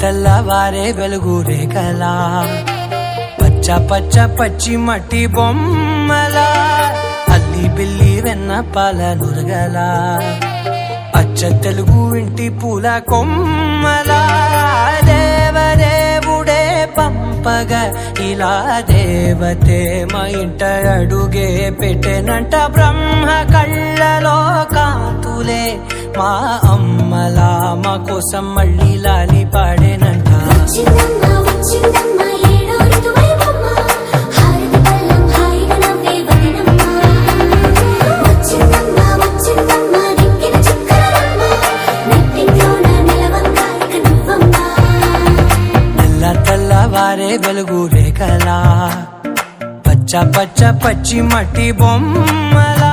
తెల్లవారే వెలుగు రేఖలా పచ్చ పచ్చ పచ్చి మట్టి బొమ్మల అల్లి బిల్లి వెన్న పాల నురగల అచ్చ తెలుగు ఇంటి పూల కొమ్మల దేవదేవుడే పంపగా ఇలా దేవతే మా ఇంట అడుగే పెట్టెనంట బ్రహ్మ కళ్ళలో కాంతులే మా అమ్మలా మా కోసం మళ్ళీ లాలి పాడేనంట తెల్లవారే వెలుగు రేఖలా పచ్చ పచ్చ పచ్చి మట్టి బొమ్మలా